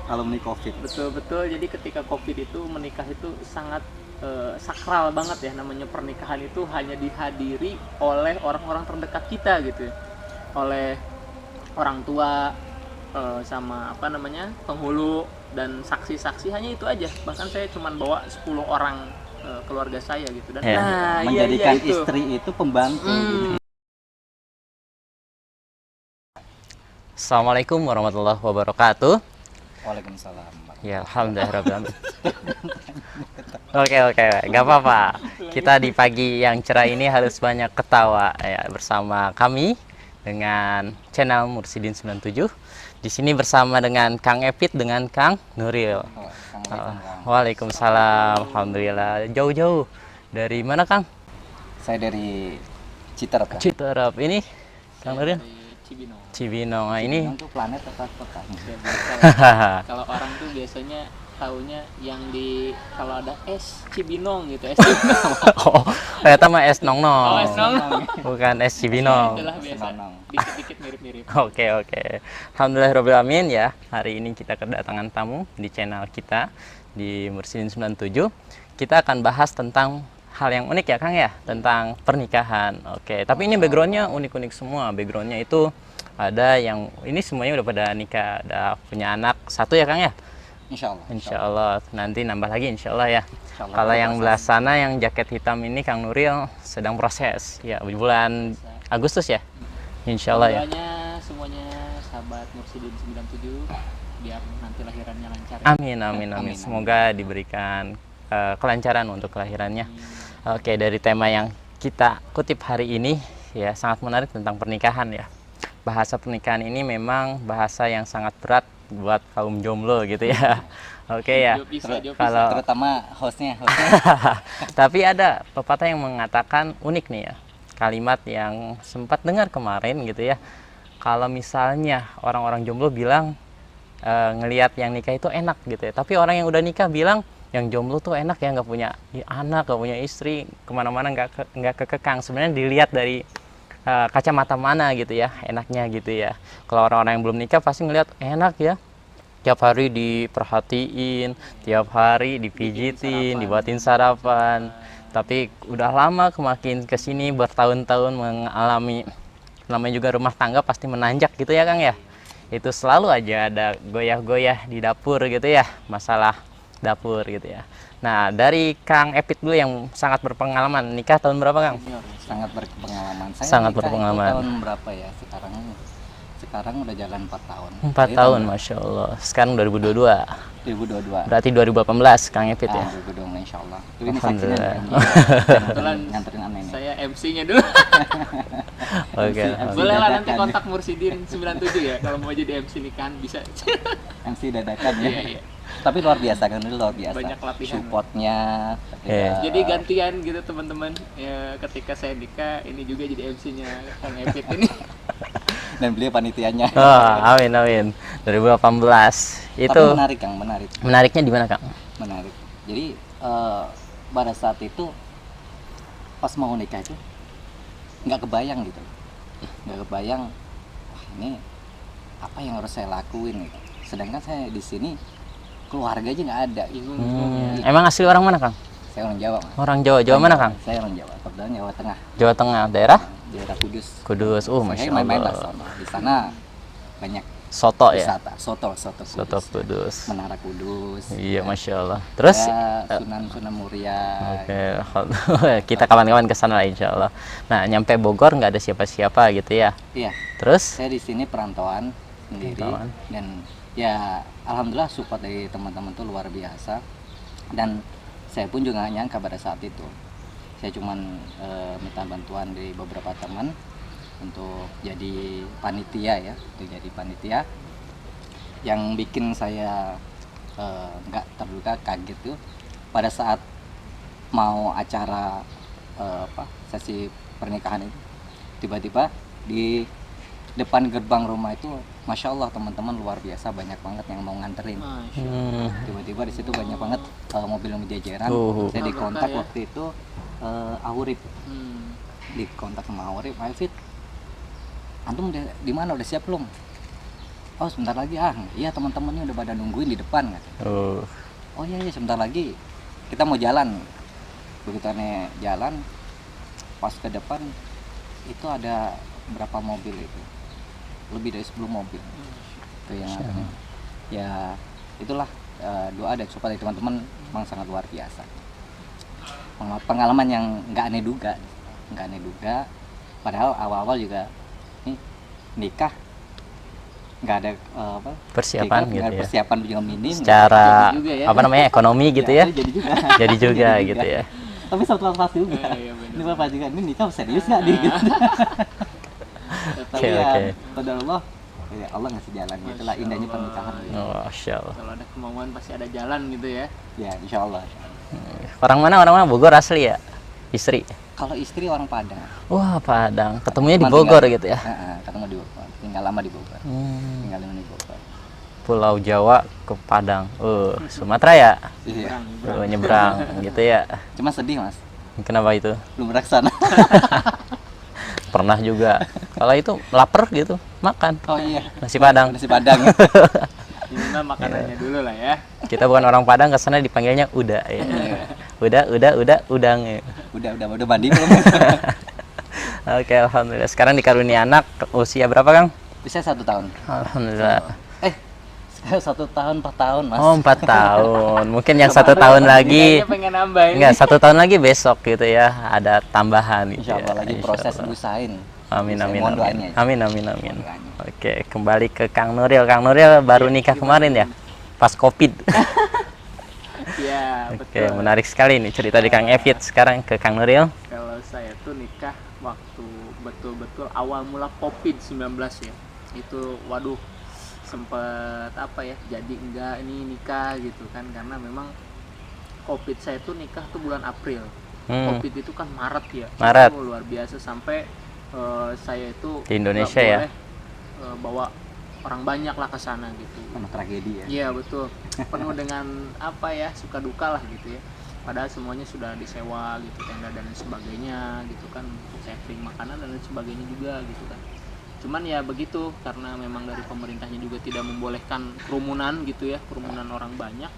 alumni COVID. Betul-betul. Jadi ketika COVID itu menikah itu sangat sakral banget ya, namanya pernikahan itu hanya dihadiri oleh orang-orang terdekat kita gitu, oleh orang tua, sama apa namanya penghulu dan saksi-saksi, hanya itu aja. Bahkan saya cuma bawa 10 orang keluarga saya gitu, dan Ya. nah Menjadikan itu. istri itu pembantu gitu. Assalamualaikum warahmatullahi wabarakatuh. Waalaikumsalam. Ya, alhamdulillah. Oke, gak apa-apa. Kita di pagi yang cerah ini harus banyak ketawa ya, bersama kami dengan channel Mursidin 97. Di sini bersama dengan Kang Epit dengan Kang Nuril. Waalaikumsalam. Alhamdulillah. Jauh-jauh. Dari mana, Kang? Saya dari Citerap. Kang. Citerap. Ini Kang Nuril? Dari Cibinong. Cibinong. Nah, ini Itu planet atau kota? Kalau orang tuh biasanya taunya yang di kalau ada es Cibinong gitu, es oh, ternyata mah es nong-nong. Oh, es nong-nong. Bukan es Cibinong. Itulah biasa, Senonong. dikit-dikit mirip-mirip. Oke. Alhamdulillahirrahmanirrahim ya. Hari ini kita kedatangan tamu di channel kita di Mursidin 97. Kita akan bahas tentang hal yang unik ya, Kang ya, tentang pernikahan. Oke, tapi ini backgroundnya unik-unik semua. Backgroundnya itu ada yang ini semuanya udah pada nikah, udah punya anak satu ya, Kang ya. Insya Allah nanti nambah lagi insya Allah ya. Kalau yang belah sana yang jaket hitam ini Kang Nuril sedang proses ya, bulan Agustus ya. Insya Allah ya. Doanya semuanya sahabat Mursidin 97 biar nanti lahirannya lancar ya. Amin. Semoga diberikan kelancaran untuk kelahirannya. Oke, dari tema yang kita kutip hari ini ya, sangat menarik tentang pernikahan ya. Bahasa pernikahan ini memang bahasa yang sangat berat buat kaum jomblo gitu ya. Oke ya. Kalau terutama hostnya. tapi ada pepatah yang mengatakan unik nih ya. Kalimat yang sempat dengar kemarin gitu ya. Kalau misalnya orang-orang jomblo bilang ngelihat yang nikah itu enak gitu ya. Tapi orang yang udah nikah bilang yang jomblo tuh enak ya, nggak punya anak, nggak punya istri, kemana-mana nggak kekekang. Sebenarnya dilihat dari kacamata mana gitu ya, enaknya gitu ya. Kalau orang-orang yang belum nikah pasti ngelihat enak ya, tiap hari diperhatiin, tiap hari dipijitin, dibuatin sarapan. Tapi udah lama makin kesini bertahun-tahun mengalami, namanya juga rumah tangga pasti menanjak gitu ya, Kang ya. Itu selalu aja ada goyah-goyah di dapur gitu ya, masalah dapur gitu ya. Nah, dari Kang Epit dulu yang sangat berpengalaman, nikah tahun berapa, Kang? Sangat berpengalaman. Saya Sangat nikah berpengalaman. itu tahun berapa ya? Sekarang udah jalan 4 tahun. 4 tahun, Masya Allah. Sekarang 2022. 2022. Berarti 2018, Kang Epit ya? 2022 insya Allah. Ini Alhamdulillah. Kebetulan nganterin aneh nih. saya MC-nya dulu. Oke. Boleh lah nanti kontak Mursidin 97 ya, kalau mau jadi MC nikahan bisa. MC dadakan ya. Iya. Tapi luar biasa kan, luar biasa. Banyak latihan. Supportnya. Iya. Jadi gantian gitu teman-teman. Ya, ketika saya nikah ini juga jadi MC-nya Kang Epit ini. Dan beliau panitianya. Oh, amin. 2018. Itu Tapi menarik Kang, menarik. menariknya di mana, Kang? Menarik. Jadi pada saat itu pas mau nikah itu nggak kebayang gitu. Nggak kebayang, wah ini apa yang harus saya lakuin gitu. Sedangkan saya di sini keluarga aja nggak ada. Emang asli orang mana, Kang? Saya orang Jawa. Mas. Orang Jawa. Jawa mana, Kang? Saya orang Jawa, kebetulan Jawa Tengah, Jawa Tengah, daerah daerah Kudus. Kudus. Saya Masya main-main lah Allah. sono. Di sana banyak Soto ya? wisata, soto Kudus. Soto Kudus. Menara Kudus. Iya, Masya Allah. Terus? Sunan Muria. Oke, kita kawan-kawan ke sana lah insya Allah. Nah, nyampe Bogor nggak ada siapa-siapa gitu ya? Iya. Terus? Saya di sini perantauan sendiri dan ya alhamdulillah support dari teman-teman tuh luar biasa, dan saya pun juga nggak nyangka pada saat itu. Saya cuman minta bantuan dari beberapa teman untuk jadi panitia ya, Yang bikin saya nggak terduga kaget tuh pada saat mau acara sesi pernikahan itu, tiba-tiba di depan gerbang rumah itu, Masya Allah teman-teman luar biasa, banyak banget yang mau nganterin. Tiba-tiba di situ banyak banget mobil jajaran. Saya dikontak ya. waktu itu Aurip, dikontak sama Aurip, Alfit, antum di mana, udah siap belum? oh sebentar lagi iya teman-temannya udah pada nungguin di depan kan. Oh iya sebentar lagi kita mau jalan. Begitu aneh jalan, pas ke depan itu ada berapa mobil itu, lebih dari 10 mobil itu yang aneh. Ya itulah doa dan support dari teman-teman memang sangat luar biasa. Pengalaman yang nggak aneh duga, padahal awal-awal juga nih nikah nggak ada persiapan nggak gitu ada ya. persiapan juga minim. Secara Jadi juga ya. apa namanya ekonomi gitu ya. Jadi juga. Jadi juga gitu ya. Tapi satu pas juga. Iya, benar. Ini bapak juga ini nikah serius nggak nih? Gitu. Tapi ya Oke. pada Allah, ya Allah ngasih jalan. Itulah Masya indahnya Allah. pernikahan. Oh, Masya Allah. Kalau ada kemauan pasti ada jalan gitu ya. Ya Insya Allah. Orang mana Bogor asli ya? Istri. Kalau istri orang Padang. Wah, Padang. Ketemunya di Cuman Bogor tinggal- gitu ya. Ketemu di Bogor. Tinggal lama di Bogor. Tinggal lama di Bogor. Pulau Jawa ke Padang. Sumatera ya? Iya. Nyebrang gitu ya. Cuma sedih mas, Kenapa itu? belum pernah kesana. Pernah juga. Kalau itu lapar gitu, makan Oh iya. nasi Padang. Nasi Padang. Ini mah makanannya dulu lah ya. Kita bukan orang Padang, ke sana dipanggilnya udah ya. Udang ya. udah mandi belum? Oke, alhamdulillah. Sekarang dikaruniai anak usia berapa, Kang? Bisa 1 tahun. Alhamdulillah. Sekarang 1 tahun 4 tahun mas. Oh, 4 tahun. Mungkin yang 1 tahun lagi. Kayaknya pengen nambahin. Enggak, 1 tahun lagi besok gitu ya. Ada tambahan gitu. Insya Allah ya. lagi Insya proses Allah. usahain. Amin amin Mohon amin. doanya aja. Amin amin amin. Mohon doanya. Oke, kembali ke Kang Nuril. Kang Nuril baru nikah kemarin ya? Pas Covid. Iya, Oke, betul. menarik sekali nih cerita di Kang Evit. Sekarang ke Kang Nuril. Kalau saya tuh nikah waktu betul-betul awal mula COVID-19 ya. Itu waduh sempet apa ya, jadi enggak ini nikah gitu kan, karena memang COVID saya tuh nikah tuh bulan April. COVID itu kan Maret ya. Maret. Itu luar biasa sampai saya itu Di Indonesia nggak ya? boleh, bawa orang banyak lah ke sana gitu. Karena tragedi ya. Iya betul, penuh dengan apa ya, suka duka lah gitu ya. Padahal semuanya sudah disewa gitu, tenda dan lain sebagainya gitu kan, untuk catering makanan dan lain sebagainya juga gitu kan. Cuman ya begitu, karena memang dari pemerintahnya juga tidak membolehkan kerumunan gitu ya, kerumunan orang banyak,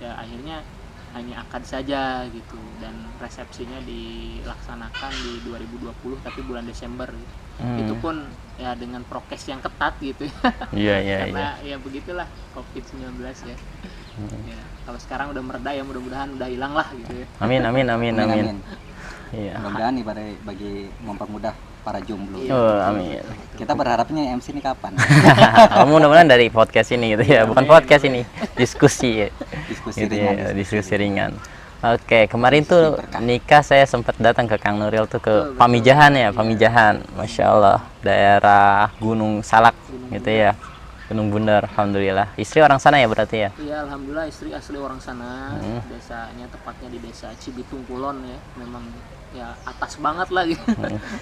ya akhirnya hanya akad saja gitu, dan resepsinya dilaksanakan di 2020 tapi bulan Desember gitu. Itu pun ya dengan prokes yang ketat gitu ya. Iya iya iya. Karena ya begitulah COVID-19 ya. Ya, kalau sekarang udah mereda ya, mudah-mudahan udah hilang lah gitu ya. Amin amin amin amin. Iya. Mudah-mudahan nih bagi mempermudah para jomblo. Iya. Oh, amin. Kita berharapnya MC ini kapan? Kamu mudah-mudahan dari podcast ini gitu ya, bukan podcast ini, diskusi ya. Diskusi Gitu ringan. ya, diskusi ringan. Oke, kemarin tuh nikah saya sempat datang ke Kang Nuril tuh ke Pamijahan ya, Pamijahan, Masya Allah, daerah Gunung Salak gitu ya, Gunung Bundar, alhamdulillah. Istri orang sana ya berarti ya? Iya, alhamdulillah istri asli orang sana. Desanya tepatnya di desa Cibitung Kulon ya. Memang ya atas banget lah gitu.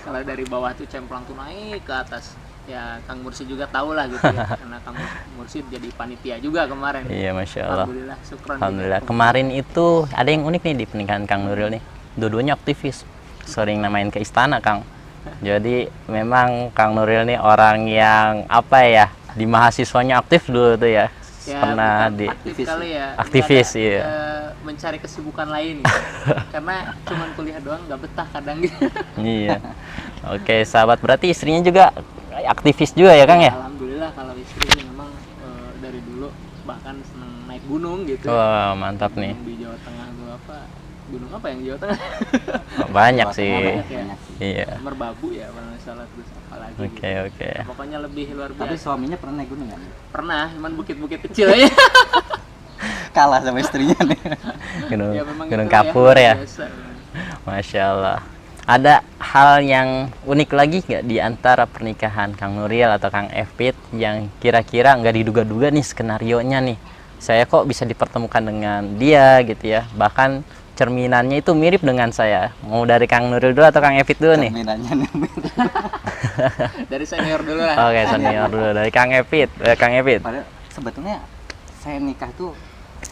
Kalau dari bawah tuh cemplang tuh naik ke atas. Ya Kang Mursid juga tahu lah gitu ya. Karena Kang Mursid jadi panitia juga kemarin. Iya, Masya Allah. Alhamdulillah, syukron. Alhamdulillah. Kemarin itu ada yang unik nih di pernikahan Kang Nuril nih. Dua-duanya aktivis, sering namain ke istana Kang. Jadi memang Kang Nuril nih orang yang apa ya, di mahasiswanya aktif dulu tuh ya. Ya, Pernah bukan di aktif kali ya. aktivis, Nggak ada, iya. mencari kesibukan lain gitu. Karena cuman kuliah doang nggak betah kadang gitu. Iya. Oke, sahabat, berarti istrinya juga aktivis juga ya Kang ya? Alhamdulillah kalau istri memang dari dulu bahkan seneng naik gunung gitu. Wah, mantap nih. Gunung di Jawa Tengah tuh apa? Gunung apa yang di Jawa Tengah? Banyak Jawa sih. Tengah Banyak ya. banyak. Iya. Merbabu ya kalau nggak salah, terus apa lagi Oke, gitu. oke. Pokoknya lebih luar Tapi biasa. suaminya pernah naik gunung nggak? Pernah, cuman bukit-bukit kecil aja. Kalah sama istrinya nih. Gunung, Ya memang Gunung gitu Kapur ya. biasa. Masya Allah. Ada hal yang unik lagi nggak di antara pernikahan Kang Nuril atau Kang Evit yang kira-kira nggak diduga-duga nih skenarionya nih? Saya kok bisa dipertemukan dengan dia gitu ya? Bahkan cerminannya itu mirip dengan saya. Mau dari Kang Nuril dulu atau Kang Evit dulu nih? Cerminannya nih. Dari senior dulu lah. Oke, senior dulu dari Kang Evit. Kang Evit. Padahal sebetulnya saya nikah tuh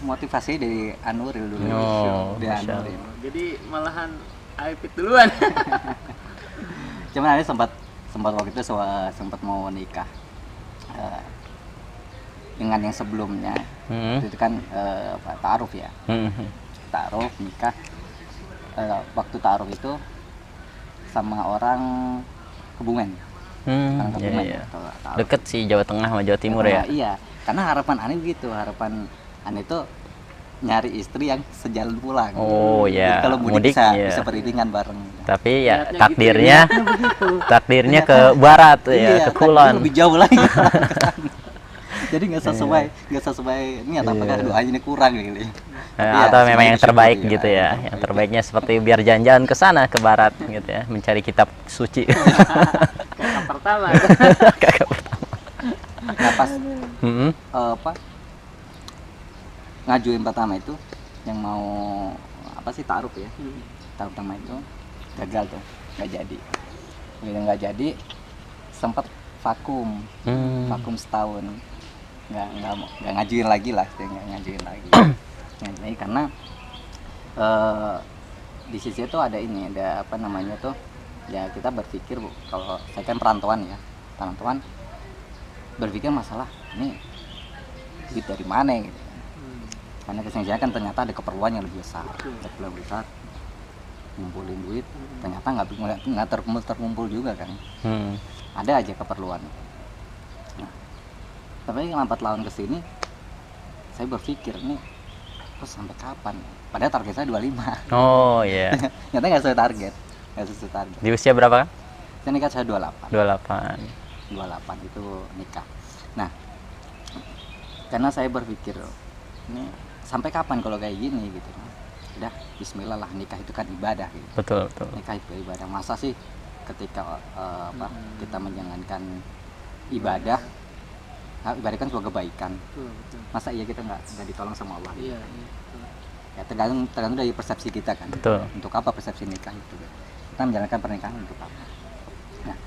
motivasinya dari Anuril dulu. Oh, Dari Masya Anuril. Jadi malahan Aipit duluan. Cuman ada sempat waktu itu sempat mau nikah. dengan yang sebelumnya. Hmm. Itu kan ta'aruf ya, Hmm. ta'aruf nikah. Waktu ta'aruf itu sama orang Kebumen, orang Iya, Kebumen. iya. Kalau ta'aruf. Deket sih Jawa Tengah sama Jawa Timur ya. Iya, karena harapan Ani begitu, harapan Ani itu nyari istri yang sejalan pulang. Oh ya, Jadi kalau mudik, mudik bisa, ya. bisa beriringan bareng. Tapi ya Niatnya takdirnya Niatnya begitu. takdirnya ke barat ya, Iya, ke takdirnya kulon. lebih jauh lagi. Jadi nggak sesuai niat, apakah Iya. doanya ini kurang gitu. Tapi ya, Atau memang semuanya yang terbaik bersyukur, gitu ya. Yang terbaiknya seperti biar jalan-jalan ke sana ke barat gitu ya, mencari kitab suci. Kakak pertama. Kakak pertama. Nah pas Hmm. apa ngajuin pertama itu yang mau apa sih ta'aruf ya, ta'aruf pertama itu gagal tuh, nggak jadi. Begitu nggak jadi, sempat vakum vakum setahun, nggak ngajuin lagi lah, nggak ngajuin lagi. Ngajuin karena di sisi itu ada ini, ada apa namanya tuh ya, kita berpikir kalau saya kan perantauan ya, perantauan berpikir masalah ini duit dari mana gitu. Karena kesengajaan kan ternyata ada keperluan yang lebih besar, ngumpulin duit ternyata nggak terkumpul juga kan, Hmm. ada aja keperluan. Nah, tapi lambat laun kesini saya berpikir nih terus sampai kapan, padahal target saya 25. Oh iya. Nyata nggak sesuai target, Di usia berapa kan? saya nikah saya 28 28. itu nikah. Nah karena saya berpikir ini sampai kapan kalau kayak gini gitu, udah bismillah lah, nikah itu kan ibadah gitu. Betul, betul. Nikah itu ibadah, masa sih ketika kita menjalankan ibadah, ibadah kan sebuah kebaikan, masa iya kita nggak ditolong sama Allah gitu. Iya, iya. Betul. Ya tergantung dari persepsi kita kan. Betul. Untuk apa persepsi nikah itu, kita menjalankan pernikahan untuk apa. Nah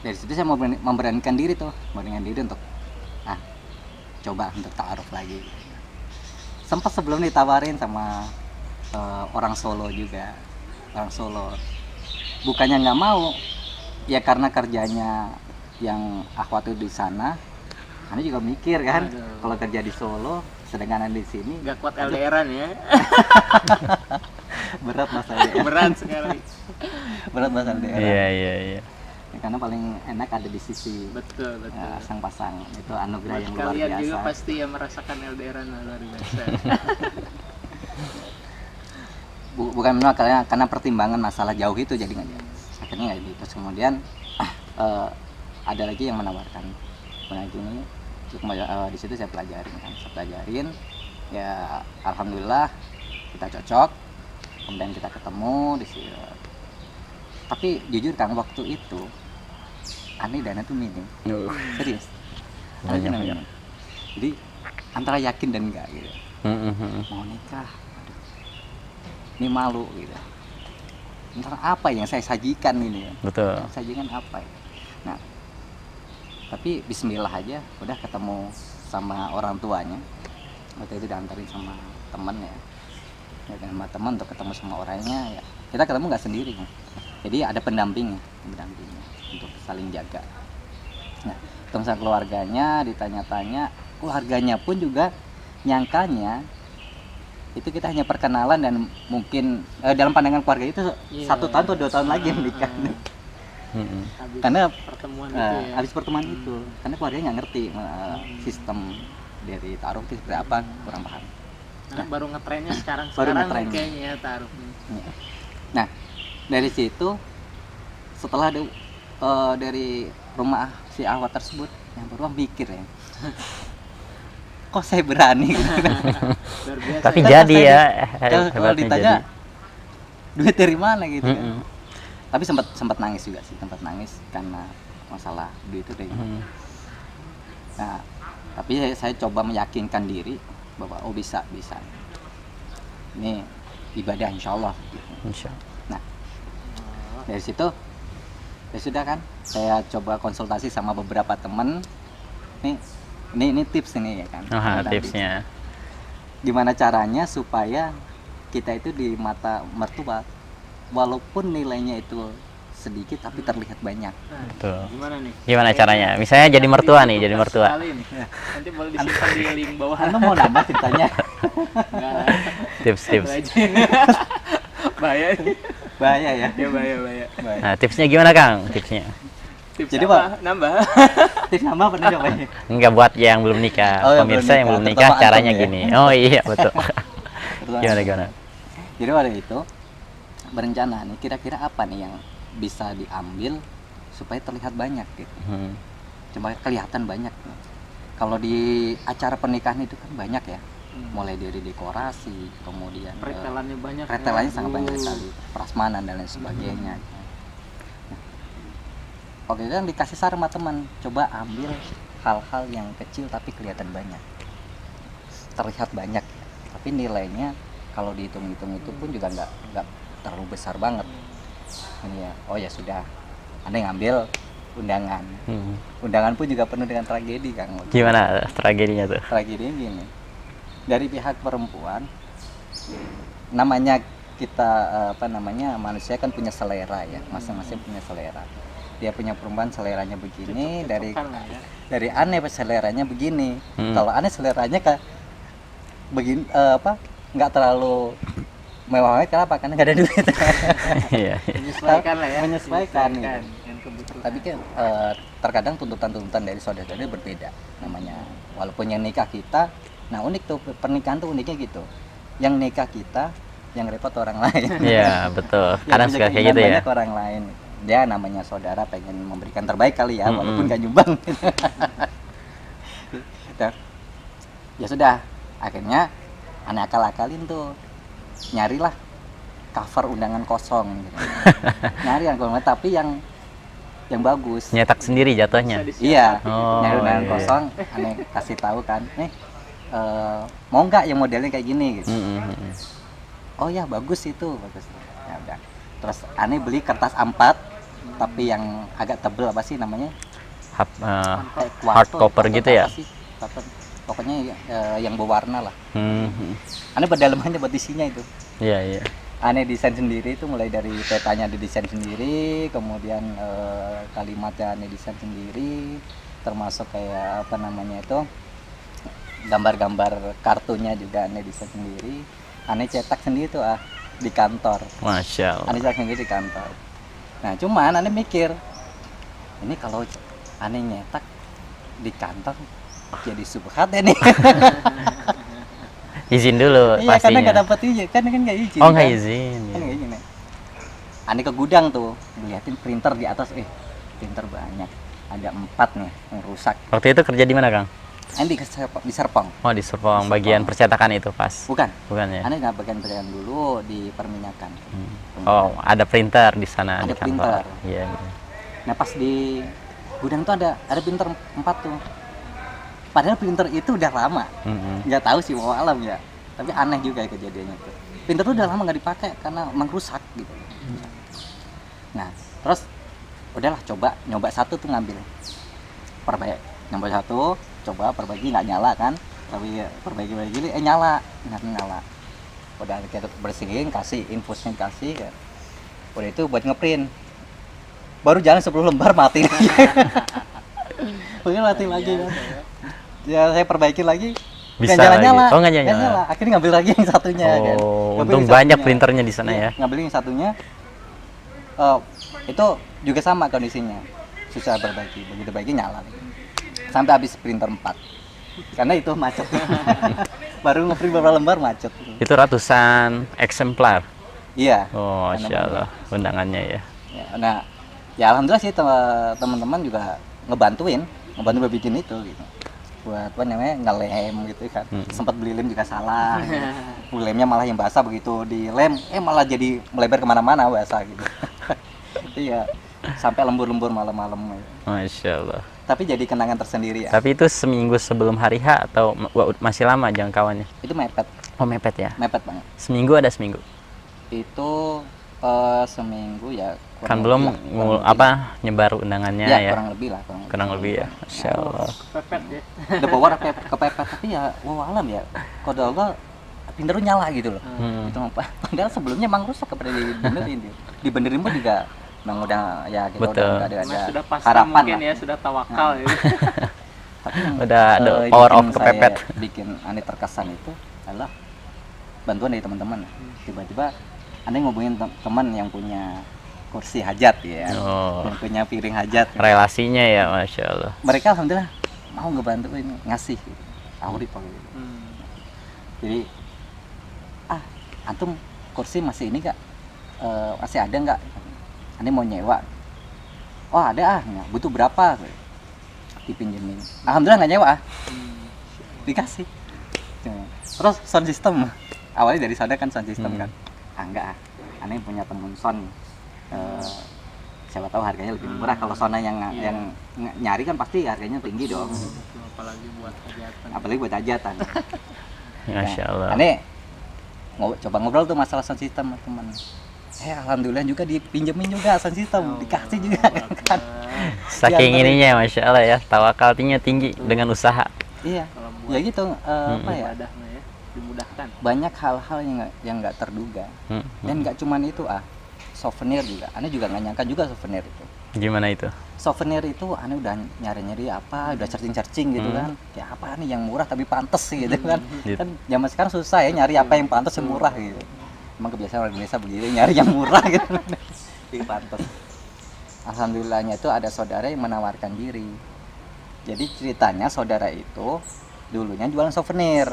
dari situ saya mau memberanikan diri untuk coba untuk ta'aruf lagi. Sempat sebelum ditawarin sama orang Solo juga, orang Solo, bukannya nggak mau ya, karena kerjanya yang akhwat itu di sana. Anda juga mikir kan, Aduh. kalau kerja di Solo sedangkan di sini Nggak kuat LDRan ya. berat masalahnya. Berat sekali. Berat masalah daerah. Iya, iya, iya. Ya, karena paling enak ada di sisi Betul, betul. sang pasang, itu anugerah Buat yang luar kalian biasa. juga pasti ya merasakan LDRan luar biasa. Bukan memang karena pertimbangan masalah jauh itu jadi nggak jadi. Akhirnya nggak jadi. Terus kemudian ada lagi yang menawarkan gini, di situ saya pelajarin ya, alhamdulillah kita cocok, kemudian kita ketemu di sini. Tapi jujur kan waktu itu Ani dana tuh minim, serius. Ani Banyak, dana banyak. minim. Jadi antara yakin dan enggak gitu. Hmm. Mau nikah, aduh, ini malu gitu. Ntar apa yang saya sajikan ini? Betul. Sajikan apa ya? Nah, tapi bismillah aja, udah ketemu sama orang tuanya. Waktu itu diantarin sama temen ya, sama teman untuk ketemu sama orangnya ya. Kita ketemu nggak sendiri ya. Jadi ada pendampingnya untuk saling jaga. Nah, ketemu sama keluarganya, ditanya-tanya, keluarganya pun juga nyangkanya itu kita hanya perkenalan dan mungkin dalam pandangan keluarga itu Iya. 1 tahun atau 2 tahun lagi menikah. Hmm. Habis Karena pertemuan itu ya. habis pertemuan itu, karena keluarganya nggak ngerti sistem dari ta'aruf itu seperti apa, kurang paham. Nah, baru ngetrennya sekarang Baru ngetrennya. kayaknya ya taruhnya. Nah dari situ setelah dari rumah si awat tersebut, yang baru mikir ya, kok saya berani gitu. Luar biasa. Tapi ya. jadi ya, Kalau hebatnya ditanya jadi. duit dari mana gitu kan. Mm-mm. Tapi sempat nangis juga sih, karena masalah duit itu dari mana. Hmm. Nah tapi saya coba meyakinkan diri bahwa bisa ini ibadah insya Allah gitu. Insya Allah. Dari situ ya sudah kan, saya coba konsultasi sama beberapa teman. Ini tips ini ya kan. Aha, Tadi, tipsnya. gimana caranya supaya kita itu di mata mertua, walaupun nilainya itu sedikit tapi terlihat banyak. Nah, Tuh. gimana nih? Gimana caranya? Misalnya jadi mertua nih, jadi mertua. Sekali nih. Nanti boleh disimpan di link bawah. Anda mau nambah ceritanya? Enggak lah. Tips-tips. Bahaya nih. Bahaya ya. Ya bahaya. Bahaya. Nah, tipsnya gimana Kang? Tipsnya? Tips Jadi, apa? Pak, Nambah. Tips nambah apa nih coba? Enggak, buat yang belum nikah. Oh, yang Pemirsa belum yang belum nikah, nikah terutama caranya antum ya. gini. Oh iya, betul. Betul. Gimana? Jadi waktu itu berencana nih kira-kira apa nih yang bisa diambil supaya terlihat banyak gitu. Cuma kelihatan banyak. Kalau di acara pernikahan itu kan banyak ya. Mulai dari dekorasi, kemudian Pretelannya banyak. pretelannya ya. sangat banyak sekali, prasmanan dan lain sebagainya. Nah, oke kan dikasih saran sama teman, coba ambil hal-hal yang kecil tapi kelihatan banyak, terlihat banyak, tapi nilainya kalau dihitung-hitung itu pun juga nggak terlalu besar banget. Ini ya, oh ya sudah, Anda ngambil undangan. Undangan pun juga penuh dengan tragedi kan. Gimana tragedinya tuh? Tragedinya gini, dari pihak perempuan, namanya kita manusia kan punya selera ya, masing-masing punya selera. Dia punya perempuan seleranya begini, Cocok-cocokan lah ya. dari aneh seleranya begini. Kalau aneh seleranya begini nggak terlalu mewah banget, kenapa? Karena nggak ada duit. Iya. Menyesuaikan lah ya. Menyesuaikan gitu. dengan kebutuhan. Tapi kan terkadang tuntutan-tuntutan dari saudara-saudara berbeda namanya. Walaupun yang nikah kita, nah unik tuh pernikahan tuh uniknya gitu. Yang nikah kita, yang repot orang lain. Iya, betul. Yang Kadang punya suka kayak keinginan gitu ya. banyak orang lain. Dia namanya saudara pengen memberikan terbaik kali ya, walaupun gak nyumbang. Dan, ya sudah, akhirnya aneh akal-akalin tuh, nyarilah cover undangan kosong gitu. Nyari yang kosong tapi yang bagus. Nyetak sendiri jatuhnya. Bisa Iya, Oh, nyari undangan iya. kosong, aneh kasih tahu kan, nih mau nggak yang modelnya kayak gini gitu. Oh ya bagus itu, bagus. Ya udah. Terus aneh beli kertas A4 tapi yang agak tebel, apa sih namanya? Kayak Hard kuarto, cover kuarto gitu apa ya? sih? Pokoknya yang berwarna lah. Hmm. Aneh berdalamannya buat isinya itu. Iya, iya. Aneh desain sendiri itu, mulai dari petanya didesain sendiri, kemudian kalimatnya aneh desain sendiri, termasuk kayak apa namanya itu, gambar-gambar kartunya juga aneh desain sendiri. Aneh cetak sendiri tuh di kantor. Masya Allah. Aneh cetak sendiri di kantor. Nah cuman aneh mikir, ini kalau aneh nyetak di kantor jadi subhat ya nih. Izin dulu Iya, karena pastinya. nggak dapat izin, kan nggak izin. Oh, nggak kan? izin. Kan Ya. nggak izin. Ya. Aneh ke gudang tuh, liatin printer di atas, printer banyak, ada 4 nih yang rusak. Waktu itu kerja di mana, Kang? Aneh di Serpong. Oh, di Serpong, bagian percetakan itu pas. Bukan, Bukan ya? Aneh nggak bagian perjalanan dulu di perminyakan. Oh, ada printer di sana Ada di kantor. printer. Iya, iya. Nah pas di gudang tuh ada printer 4 tuh. Padahal printer itu udah lama, nggak tahu sih mau alam ya. Tapi aneh juga ya kejadiannya tuh. Printer tuh udah lama nggak dipakai karena emang rusak gitu. Nah terus udahlah nyoba satu tuh ngambil, perbaiki, nyoba satu, coba perbaiki nggak nyala kan, tapi perbaiki gini nyala, nyala. Udah kita bersihin, kasih infusnya, kasih ya. Udah itu buat ngeprint, baru jalan 10 lembar mati. Mungkin mati lagi kan. Ya saya perbaiki lagi, Bisa nggak nyala-nyala. lagi. Oh, nggak nyala-nyala. Akhirnya ngambil lagi yang satunya kan. Oh, Ngambil untung yang banyak satunya. printernya di sana Iya, ya. ngambil yang satunya. Itu juga sama kondisinya. Susah perbaiki, begitu baiki nyala lagi. Sampai habis printer 4. Karena itu macet. Baru ngeprint beberapa lembar macet. Itu ratusan eksemplar. Iya. Oh, Karena Masya Allah, undangannya ya. Ya, nah, ya alhamdulillah sih teman-teman juga ngebantu bikin itu gitu. Buat apa namanya, ngelem gitu kan. Sempat beli lem juga salah gitu. Lemnya malah yang basah, begitu dilem malah jadi melebar kemana-mana basah gitu. Iya, sampai lembur-lembur malam-malam gitu. Masya Allah. Tapi jadi kenangan tersendiri ya. Tapi itu seminggu sebelum hari H atau masih lama jangkauannya? Itu mepet Oh, mepet banget. seminggu ada seminggu. Itu seminggu ya. Kan kurang belum lebih lah, kurang lebih nyebar undangannya lah. ya. Kurang lebih lah. Kurang lebih ya. Masya Allah. Pepet ya. Udah bawa kepepet, tapi ya alam ya. Kode Allah pintu nyala gitu loh. Itu apa? Padahal sebelumnya emang rusak kepada dibenerin. Dibenerin pun juga memang udah ya kita Betul. udah ada Karena sudah pasti harapan mungkin lah. ya, sudah tawakal ya. Tapi yang Udah ada eh, power bikin of kepepet. bikin aneh terkesan itu adalah bantuan dari teman-teman. Tiba-tiba aneh ngubungin teman yang punya kursi hajat ya, Oh. yang punya piring hajat. Relasinya ya, Masya Allah. Mereka alhamdulillah mau ngebantuin, ngasih gitu. Aurip gitu. Jadi antum kursi masih ini kak, masih ada nggak? Aneh mau nyewa. Oh ada butuh berapa? Dipinjemin. Alhamdulillah nggak nyewa, dikasih. Terus sound system, awalnya dari sana kan sound system kan. Enggak, aneh punya temen sound. Siapa tahu harganya lebih murah. Kalau sound yang nyari kan pasti harganya tinggi dong. Apalagi buat hajatan. Apalagi buat hajatan. Masya Allah. Aneh coba ngobrol tuh masalah sound system sama teman. Alhamdulillah juga dipinjemin juga sound system, dikasih juga kan. Saking Diantarin. ininya, Masya Allah ya, tawakalnya tinggi dengan usaha. Iya, Kalau buat ya gitu. Apa ya? ibadahnya ya, dimudahkan. Banyak hal-hal yang nggak terduga. Dan nggak cuman itu souvenir juga. Aneh juga nggak nyangka juga souvenir itu. Gimana itu? Souvenir itu aneh udah nyari-nyari apa, udah searching gitu kan. Kayak apa nih yang murah tapi pantes gitu kan. Gitu. Kan zaman sekarang susah ya nyari apa yang pantes yang murah gitu. Emang kebiasaan orang Indonesia begitu, nyari yang murah gitu. Yang pantes. Alhamdulillahnya itu ada saudara yang menawarkan diri. Jadi ceritanya saudara itu dulunya jualan souvenir.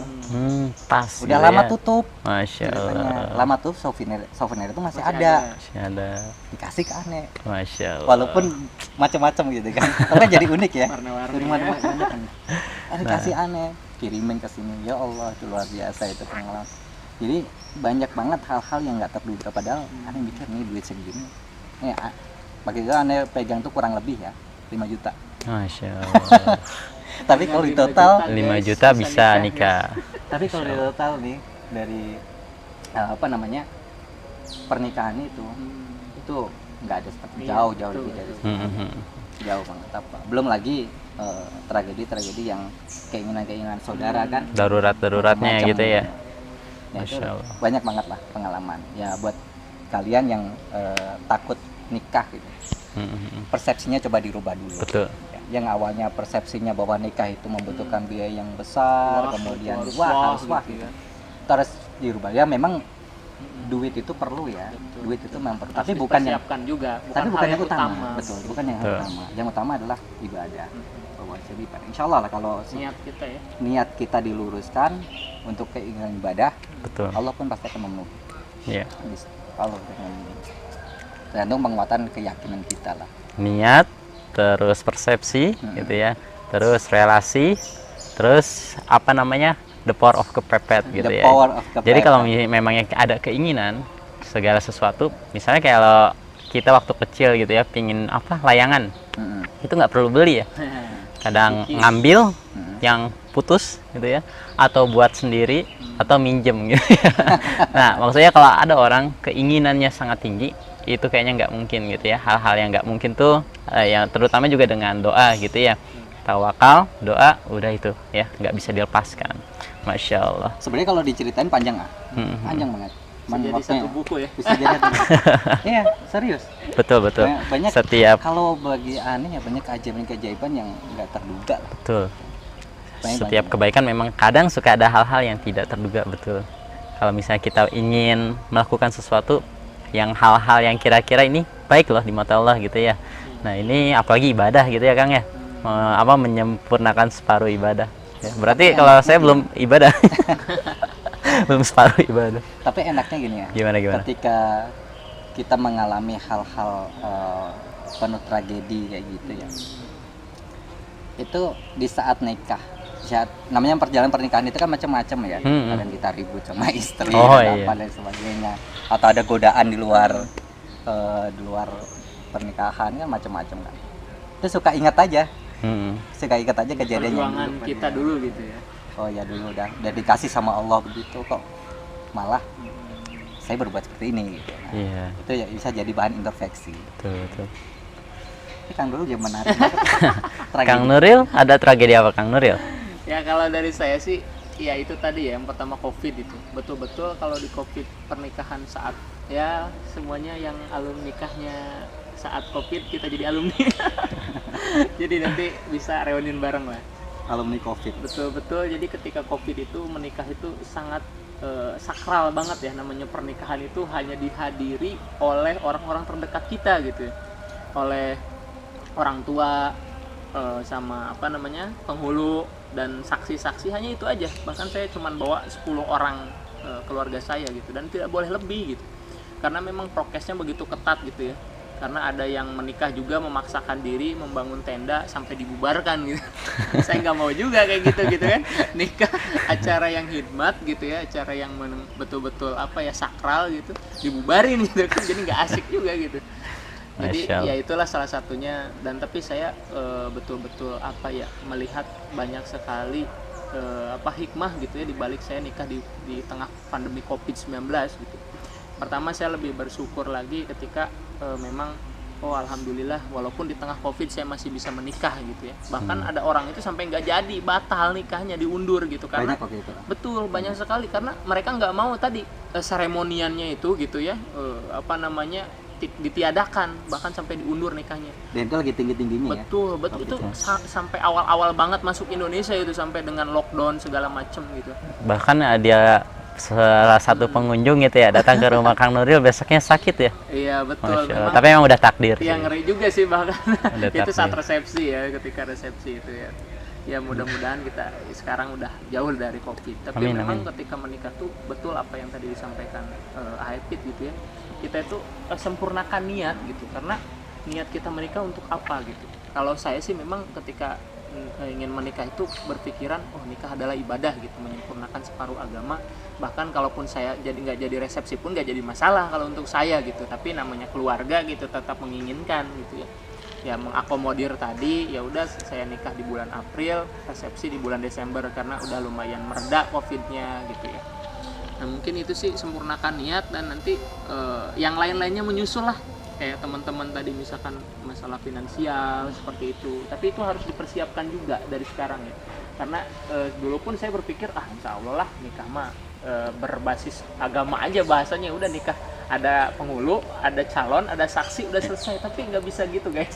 Pas. Udah gitu lama ya. tutup. Masya Ceritanya. Allah. Lama tuh souvenir itu masih Masih ada. Masya Allah. Dikasih ke aneh. Masya Allah. Walaupun macam-macam gitu kan. Tapi kan jadi unik ya. Warna-warni Dari ya. mana-mana kan. Dikasih aneh, kirimin ke sini. Ya Allah, itu luar biasa itu pengalaman. Jadi banyak banget hal-hal yang nggak terduga, padahal aneh mikir nih duit segini. Bagi itu aneh pegang tuh kurang lebih ya 5 juta. Masya Allah. Tapi kalau di 5 total, juta. 5 juta bisa nikah. tapi kalau di total nih dari apa namanya pernikahan itu nggak ada seperti Iya, jauh betul, lebih dari betul. situ. Jauh banget apa. Belum lagi tragedi-tragedi yang keinginan-keinginan saudara kan. Darurat-daruratnya Macam-macam. gitu ya. Nah, itu Masya Allah. banyak banget lah pengalaman ya buat kalian yang takut nikah gitu. Persepsinya coba dirubah dulu. Betul. Ya, yang awalnya persepsinya bahwa nikah itu membutuhkan biaya yang besar, kemudian harus gitu gitu. Terus dirubah ya memang duit itu perlu ya. Betul. Duit itu memang perlu. Harus Tapi bukan yang dipersiapkan juga, tapi hal bukan yang yang utama. Betul, bukan yang Betul. utama. Yang utama adalah ibadah. Bahwa jadi ibadah. Insya Allah lah kalau Niat kita ya. niat kita diluruskan untuk keinginan ibadah, Betul. Allah pun pasti akan memenuhi. Iya. Allah dengan tergantung penguatan keyakinan kita lah. Niat, terus persepsi gitu ya. Terus relasi, terus apa namanya? The power of kepepet gitu The ya. power of kepepet. Jadi kalau memangnya ada keinginan segala sesuatu, misalnya kayak kalau kita waktu kecil gitu ya, pingin apa layangan, itu nggak perlu beli ya. Kadang ngambil yang putus gitu ya, atau buat sendiri, atau minjem gitu ya. Nah maksudnya kalau ada orang keinginannya sangat tinggi, itu kayaknya nggak mungkin gitu ya. Hal-hal yang nggak mungkin tuh yang terutama juga dengan doa gitu ya. Tawakal, doa, udah itu ya, nggak bisa dilepaskan. Masya Allah. Sebenarnya kalau diceritain panjang panjang banget. Bisa jadi Waktunya. satu buku ya. Bisa jadi satu buku. Iya, serius. Betul betul. Banyak Setiap kalau bagi aneh ya banyak keajaiban-keajaiban yang nggak terduga. betul. Banyak Setiap kebaikan memang kadang suka ada hal-hal yang tidak terduga, betul. Kalau misalnya kita ingin melakukan sesuatu yang hal-hal yang kira-kira ini baik loh di mata Allah gitu ya. Nah ini apalagi ibadah gitu ya Kang ya. Menyempurnakan separuh ibadah. Ya, berarti kalau saya belum ibadah. Belum separuh ibadah. Tapi enaknya gini ya. Gimana? Ketika kita mengalami hal-hal penuh tragedi kayak gitu ya. Itu di saat nikah. Namanya perjalanan pernikahan itu kan macam-macam ya. Kadang kita ribut sama istri Iya. apa dan sebagainya. Atau ada godaan di luar pernikahan kan macam-macam kan. Itu suka ingat aja. Suka ingat aja kejadian yang Perjuangan dulu. kita dulu gitu ya. Oh ya dulu udah dikasih sama Allah begitu kok malah saya berbuat seperti ini gitu. Nah, Iya, itu ya bisa jadi bahan introspeksi. betul. Tapi Kang dulu dia menarik banget. Tragedi. Kang Nuril, ada tragedi apa Kang Nuril? Ya kalau dari saya sih, ya itu tadi ya, yang pertama COVID itu. Betul-betul kalau di COVID pernikahan saat ya semuanya yang alun nikahnya saat COVID kita jadi alumni. Jadi nanti bisa reunian bareng lah. Alumni COVID. Betul. Jadi ketika COVID itu menikah itu sangat sakral banget ya, namanya pernikahan itu hanya dihadiri oleh orang-orang terdekat kita gitu. Oleh orang tua, sama penghulu dan saksi-saksi, hanya itu aja. Bahkan saya cuma bawa 10 orang keluarga saya gitu, dan tidak boleh lebih gitu. Karena memang prokesnya begitu ketat gitu ya. Karena ada yang menikah juga memaksakan diri membangun tenda sampai dibubarkan gitu. Saya nggak mau juga kayak gitu kan, nikah acara yang khidmat gitu ya, acara yang betul-betul sakral gitu dibubarin gitu kan, jadi nggak asik juga gitu. Jadi ya itulah salah satunya. Dan tapi saya betul-betul melihat banyak sekali hikmah gitu ya di balik saya nikah di tengah pandemi COVID-19 gitu. Pertama, saya lebih bersyukur lagi ketika memang alhamdulillah walaupun di tengah COVID saya masih bisa menikah gitu ya. Bahkan ada orang itu sampai nggak jadi, batal nikahnya, diundur gitu karena Banyak itu. betul banyak sekali karena mereka nggak mau tadi seremoniannya itu gitu ya, ditiadakan, bahkan sampai diundur nikahnya. Dan itu lagi tinggi-tingginya Betul itu sampai awal-awal banget masuk Indonesia itu, sampai dengan lockdown segala macem gitu. Bahkan ada salah satu pengunjung gitu ya datang ke rumah Kang Nuril, besoknya sakit ya. Iya betul. Tapi emang udah takdir. Yang ngeri juga sih bahkan itu saat takdir. resepsi ya, ketika resepsi itu ya. Ya mudah-mudahan kita sekarang udah jauh dari COVID. Tapi memang ketika menikah tuh betul apa yang tadi disampaikan Aipit gitu ya. Kita itu sempurnakan niat gitu, karena niat kita menikah untuk apa gitu. Kalau saya sih memang ketika ingin menikah itu berpikiran nikah adalah ibadah gitu, menyempurnakan separuh agama. Bahkan kalaupun saya nggak jadi resepsi pun nggak jadi masalah kalau untuk saya gitu. Tapi namanya keluarga gitu tetap menginginkan gitu ya mengakomodir tadi. Ya udah, saya nikah di bulan April, resepsi di bulan Desember karena udah lumayan mereda COVID-nya gitu ya. Nah mungkin itu sih, sempurnakan niat, dan nanti yang lain-lainnya menyusul lah. Kayak teman-teman tadi misalkan masalah finansial seperti itu, tapi itu harus dipersiapkan juga dari sekarang ya. Karena dulu pun saya berpikir insya Allah lah nikah mah berbasis agama aja, bahasanya udah nikah ada penghulu, ada calon, ada saksi, udah selesai. Tapi nggak bisa gitu guys.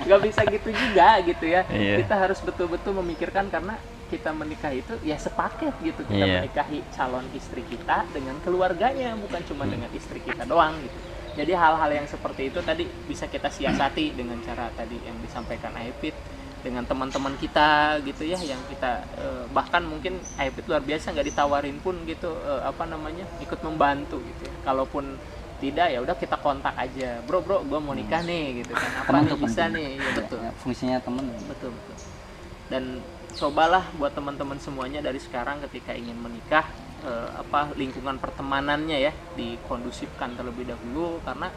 Nggak bisa gitu juga gitu ya. Kita harus betul-betul memikirkan, karena kita menikah itu ya sepaket gitu. Kita menikahi calon istri kita dengan keluarganya, bukan cuma dengan istri kita doang gitu. Jadi hal-hal yang seperti itu tadi bisa kita siasati dengan cara tadi yang disampaikan Aipit, dengan teman-teman kita gitu ya, yang kita bahkan mungkin Aipit luar biasa, nggak ditawarin pun gitu ikut membantu gitu ya. Kalaupun tidak ya udah kita kontak aja, bro gue mau nikah nih gitu kan, apa nih bisa nih ya betul ya, fungsinya teman betul. Dan cobalah buat teman-teman semuanya dari sekarang ketika ingin menikah, lingkungan pertemanannya ya dikondusifkan terlebih dahulu, karena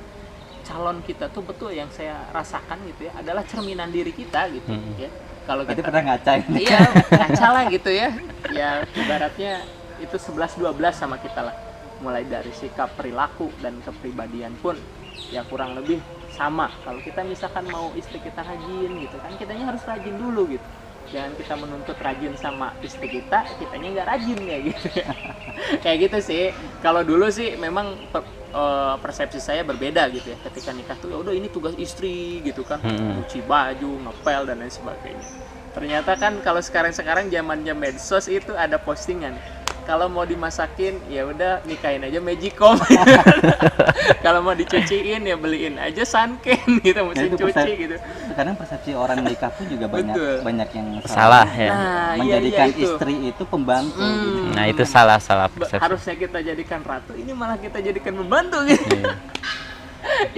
calon kita tuh betul yang saya rasakan gitu ya adalah cerminan diri kita gitu ya. Kalau kita pernah ngaca ini. Iya, ngaca lah gitu ya. Ya ibaratnya itu 11-12 sama kita lah. Mulai dari sikap, perilaku, dan kepribadian pun ya kurang lebih sama. Kalau kita misalkan mau istri kita rajin gitu kan, kitanya harus rajin dulu gitu. Jangan kita menuntut rajin sama istri kita, kitanya nggak rajin ya gitu. Kayak gitu sih. Kalau dulu sih memang persepsi saya berbeda gitu ya. Ketika nikah tuh ya udah ini tugas istri gitu kan, cuci baju, ngepel dan lain sebagainya. Ternyata kan kalau sekarang zamannya medsos itu ada postingan. Kalau mau dimasakin ya udah nikahin aja Magicom. Kalau mau dicuciin ya beliin aja Sunken gitu, mesin cuci gitu. Kadang persepsi orang nikah pun juga banyak yang salah ya. Nah, menjadikan istri itu pembantu gitu. Nah itu salah persepsi. Harusnya kita jadikan ratu, ini malah kita jadikan pembantu gitu.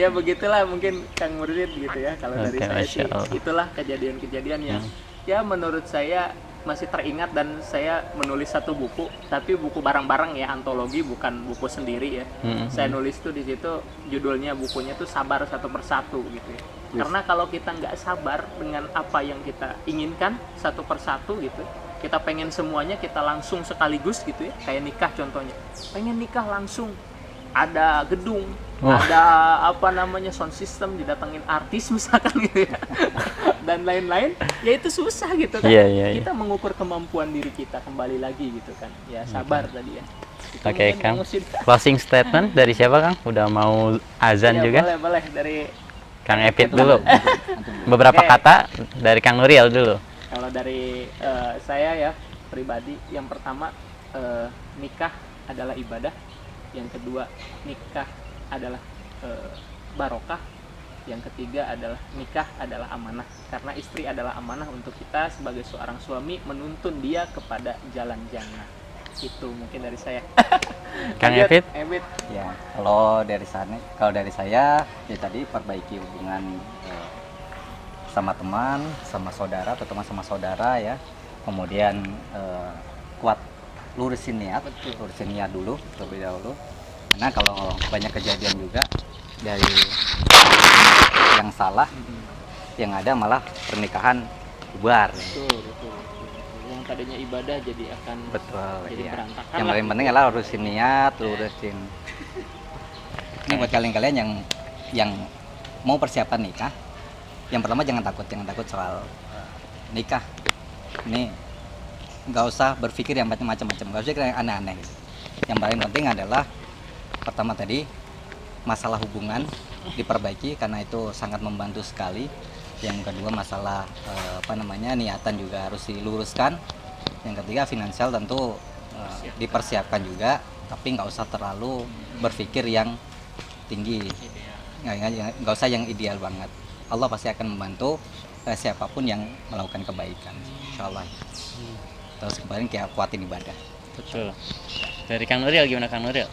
Ya begitulah mungkin Kang Murid gitu ya. Kalau dari saya sih itulah kejadian-kejadian yang ya menurut saya masih teringat, dan saya menulis satu buku, tapi buku bareng-bareng ya, antologi, bukan buku sendiri ya. Saya nulis tuh di situ judulnya bukunya tuh Sabar Satu Persatu gitu ya. Karena kalau kita nggak sabar dengan apa yang kita inginkan satu persatu gitu, kita pengen semuanya kita langsung sekaligus gitu ya, kayak nikah contohnya, pengen nikah langsung ada gedung, ada sound system, didatengin artis misalkan gitu ya, dan lain-lain, ya itu susah gitu kan. Kita mengukur kemampuan diri kita kembali lagi gitu kan, ya sabar tadi ya. Oke Kang, closing statement dari siapa Kang? Udah mau azan juga? Boleh dari Kang Epit Itu dulu. antum dulu. Beberapa Oke. kata dari Kang Nuril dulu. Kalau dari saya ya pribadi, yang pertama nikah adalah ibadah, yang kedua nikah adalah barokah, yang ketiga adalah nikah adalah amanah, karena istri adalah amanah untuk kita sebagai seorang suami menuntun dia kepada jalan jannah. Itu mungkin dari saya. Kang Lanjut, Epit? Ebit. Ya, kalau dari saya ya tadi perbaiki hubungan sama teman, sama saudara, atau teman sama saudara ya. Kemudian kuat lurusin niat, Betul. lurusin niat dulu terlebih dahulu. Karena kalau banyak kejadian juga dari yang salah, yang ada malah pernikahan bubar. Betul, betul. Yang tadinya ibadah jadi akan Betul. jadi Iya. berantakan Yang lah paling gitu. penting adalah lurusin niat, lurusin. Ini buat kalian-kalian yang mau persiapan nikah, yang pertama jangan takut soal nikah. Ini nggak usah berpikir yang macam-macam, nggak usah pikir yang aneh-aneh. Yang paling penting adalah pertama tadi masalah hubungan diperbaiki karena itu sangat membantu sekali. Yang kedua masalah niatan juga harus diluruskan. Yang ketiga finansial tentu dipersiapkan juga, tapi nggak usah terlalu berpikir yang tinggi, nggak usah yang ideal banget. Allah pasti akan membantu siapapun yang melakukan kebaikan, insya Allah. Terus kemarin kayak kuatin ibadah. Betul. Dari Kang Nuril gimana Kang Nuril?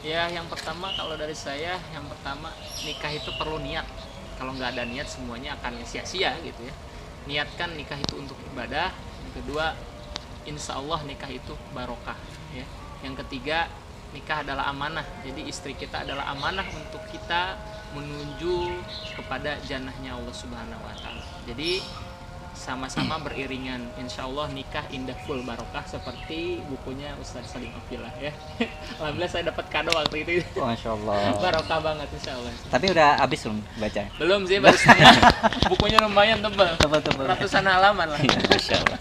Ya, yang pertama kalau dari saya, yang pertama nikah itu perlu niat. Kalau nggak ada niat semuanya akan sia-sia gitu ya. Niatkan nikah itu untuk ibadah. Yang kedua, insya Allah nikah itu barokah. Ya. Yang ketiga, nikah adalah amanah. Jadi istri kita adalah amanah untuk kita menuju kepada jannahnya Allah Subhanahu Wa Taala. Jadi sama-sama beriringan, insya Allah nikah indah full barokah seperti bukunya Ustadz Salim Abdillah ya. Alhamdulillah saya dapat kado waktu itu. Masya Allah. Barokah banget insya Allah. Tapi udah habis belum baca? Belum sih baru setengah. Bukunya lumayan tebal, Tebal-tebal. ratusan halaman lah. Masya Allah.